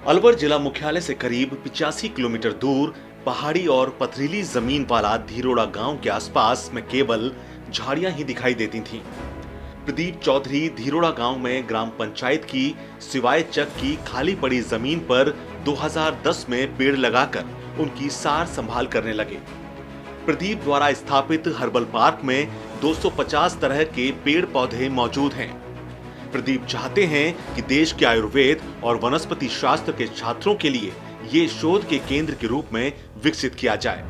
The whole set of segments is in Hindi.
अलवर जिला मुख्यालय से करीब 85 किलोमीटर दूर पहाड़ी और पथरीली जमीन वाला धीरोड़ा गांव के आसपास में केवल झाड़ियां ही दिखाई देती थीं। प्रदीप चौधरी धीरोड़ा गांव में ग्राम पंचायत की सिवाय चक की खाली पड़ी जमीन पर 2010 में पेड़ लगाकर उनकी सार संभाल करने लगे। प्रदीप द्वारा स्थापित हर्बल पार्क में 250 तरह के पेड़ पौधे मौजूद हैं। प्रदीप चाहते हैं कि देश के आयुर्वेद और वनस्पति शास्त्र के छात्रों के लिए ये शोध के केंद्र के रूप में विकसित किया जाए,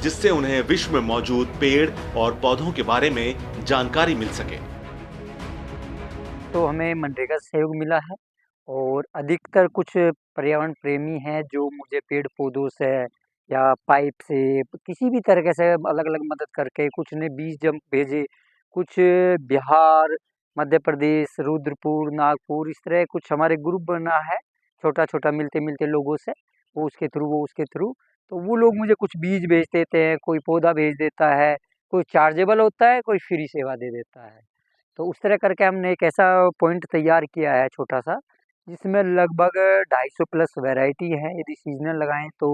जिससे उन्हें विश्व में मौजूद पेड़ और पौधों के बारे में जानकारी मिल सके। तो हमें मनरेगा से सहयोग मिला है और अधिकतर कुछ पर्यावरण प्रेमी हैं जो मुझे पेड़ पौधों से या पाइप से किसी भी तरीके से अलग अलग मदद करके कुछ ने बीज जम भेजे, कुछ बिहार, मध्य प्रदेश, रुद्रपुर, नागपुर, इस तरह कुछ हमारे ग्रुप बना है छोटा छोटा मिलते मिलते लोगों से, वो उसके थ्रू तो वो लोग मुझे कुछ बीज भेज देते हैं, कोई पौधा भेज देता है, कोई चार्जेबल होता है, कोई फ्री सेवा दे देता है। तो उस तरह करके हमने एक ऐसा पॉइंट तैयार किया है छोटा सा, जिसमें लगभग 250 प्लस वैरायटी है। यदि सीजनल लगाएं तो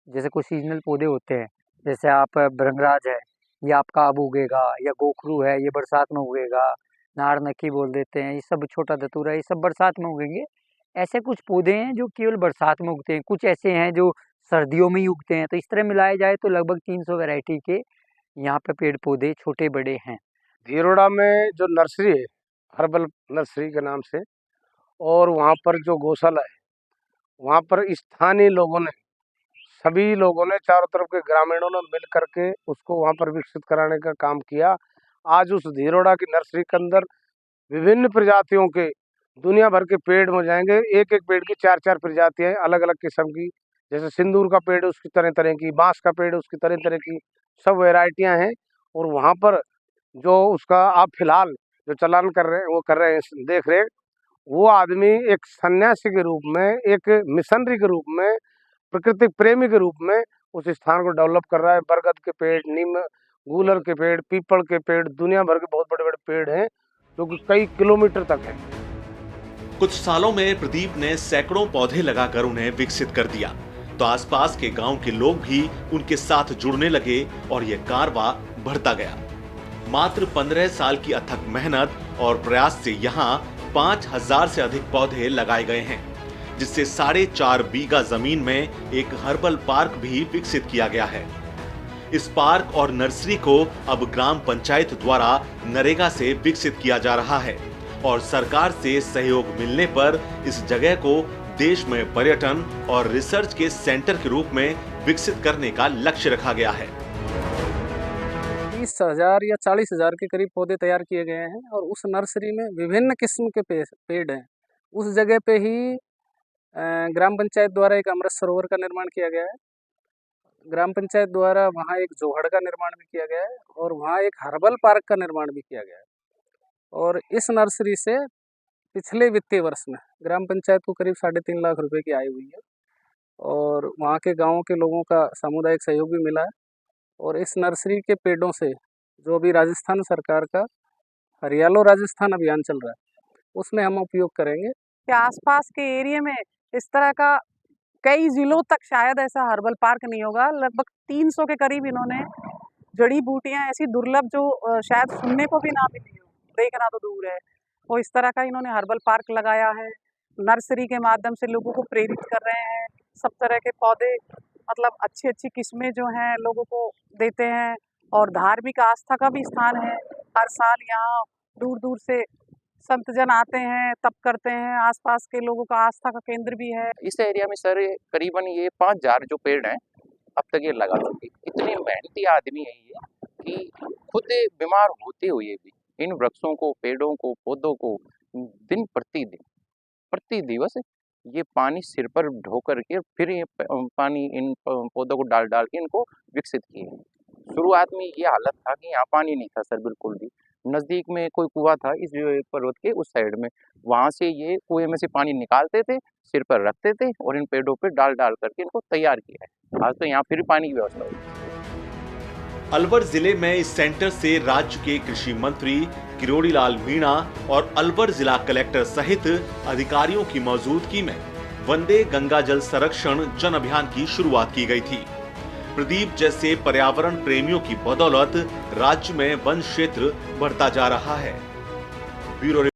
जैसे कोई सीजनल पौधे होते हैं, जैसे आप भृंगराज है, ये आपका अब उगेगा, या गोखरू है, ये बरसात में उगेगा, नारनकी बोल देते हैं, ये सब छोटा धतूरा, ये सब बरसात में उगेंगे। ऐसे कुछ पौधे हैं जो केवल बरसात में उगते हैं, कुछ ऐसे हैं जो सर्दियों में ही उगते हैं। तो इस तरह मिलाया जाए तो लगभग 300 वैरायटी के यहाँ पे पेड़ पौधे छोटे बड़े हैं। धीरोड़ा में जो नर्सरी है, हर्बल नर्सरी के नाम से, और वहाँ पर जो गौशाला है, वहाँ पर स्थानीय लोगों ने, सभी लोगों ने, चारों तरफ के ग्रामीणों ने मिल करके उसको वहाँ पर विकसित कराने का काम किया। आज उस धीरोड़ा की नर्सरी के अंदर विभिन्न प्रजातियों के दुनिया भर के पेड़ हो जाएंगे। एक एक पेड़ की 4-4 प्रजातियां अलग अलग किस्म की, जैसे सिंदूर का पेड़ उसकी तरह तरह की, बांस का पेड़ उसकी तरह तरह की, सब वैरायटियां हैं। और वहाँ पर जो उसका आप फिलहाल जो चलन कर रहे हैं, वो कर रहे हैं देख रेख, वो आदमी एक सन्यासी के रूप में, एक मिशनरी के रूप में, प्रकृति प्रेमी के रूप में उस स्थान को डेवलप कर रहा है। बरगद के पेड़, नीम, गूलर के पेड़, पीपल के पेड़, दुनिया भर के बहुत बड़े बड़े पेड़ हैं जो कि कई किलोमीटर तक है। कुछ सालों में प्रदीप ने सैकड़ों पौधे लगाकर उन्हें विकसित कर दिया, तो आसपास के गांव के लोग भी उनके साथ जुड़ने लगे और यह कारवां बढ़ता गया। मात्र 15 साल की अथक मेहनत और प्रयास से यहाँ 5000 से अधिक पौधे लगाए गए हैं, जिससे 4.5 बीघा जमीन में एक हर्बल पार्क भी विकसित किया गया है। इस पार्क और नर्सरी को अब ग्राम पंचायत द्वारा नरेगा से विकसित किया जा रहा है और सरकार से सहयोग मिलने पर इस जगह को देश में पर्यटन और रिसर्च के सेंटर के रूप में विकसित करने का लक्ष्य रखा गया है। 30,000 या 40,000 के करीब पौधे तैयार किए गए हैं और उस नर्सरी में विभिन्न किस्म के पेड़ हैं। उस जगह पे ही ग्राम पंचायत द्वारा एक अमृत सरोवर का निर्माण किया गया है। ग्राम पंचायत द्वारा वहाँ एक जोहड़ का निर्माण भी किया गया है और वहाँ एक हर्बल पार्क का निर्माण भी किया गया है। और इस नर्सरी से पिछले वित्तीय वर्ष में ग्राम पंचायत को करीब 3.5 लाख रुपए की आय हुई है और वहाँ के गाँव के लोगों का सामुदायिक सहयोग भी मिला है। और इस नर्सरी के पेड़ों से जो अभी राजस्थान सरकार का हरियालो राजस्थान अभियान चल रहा है, उसमें हम उपयोग करेंगे। के आसपास के एरिया में इस तरह का कई जिलों तक शायद ऐसा हर्बल पार्क नहीं होगा। लगभग 300 के करीब इन्होंने जड़ी बूटियां ऐसी दुर्लभ जो शायद सुनने को भी ना मिली हो, देखना तो दूर है, वो इस तरह का इन्होंने हर्बल पार्क लगाया है। नर्सरी के माध्यम से लोगों को प्रेरित कर रहे हैं। सब तरह के पौधे, मतलब अच्छी अच्छी किस्में जो हैं लोगों को देते हैं। और धार्मिक आस्था का भी स्थान है। हर साल यहाँ दूर दूर से संत जन आते हैं, तप करते हैं। आसपास के लोगों का आस्था का केंद्र भी है। इस एरिया में सर करीबन ये 5000 जो पेड़ हैं अब तक ये लगा चुके। इतने मेहनती आदमी है ये कि खुद बीमार होते हुए भी इन वृक्षों को, पेड़ों को, पौधों को दिन प्रति दिवस ये पानी सिर पर ढो करके फिर ये पानी इन पौधों को डाल के इनको विकसित किए। शुरुआत में ये हालत था कि यहाँ पानी नहीं था सर, बिल्कुल भी। नज़दीक में कोई कुआं था इस पर्वत के उस साइड में, वहाँ से ये कुएं में से पानी निकालते थे, सिर पर रखते थे और इन पेड़ों पे डाल करके इनको तैयार किया है। आज तो यहाँ फिर पानी की व्यवस्था हुई। अलवर जिले में इस सेंटर से राज्य के कृषि मंत्री किरोड़ी लाल मीणा और अलवर जिला कलेक्टर सहित अधिकारियों की मौजूदगी में वंदे गंगा जल संरक्षण जन अभियान की शुरुआत की गई थी। प्रदीप जैसे पर्यावरण प्रेमियों की बदौलत राज्य में वन क्षेत्र बढ़ता जा रहा है। ब्यूरो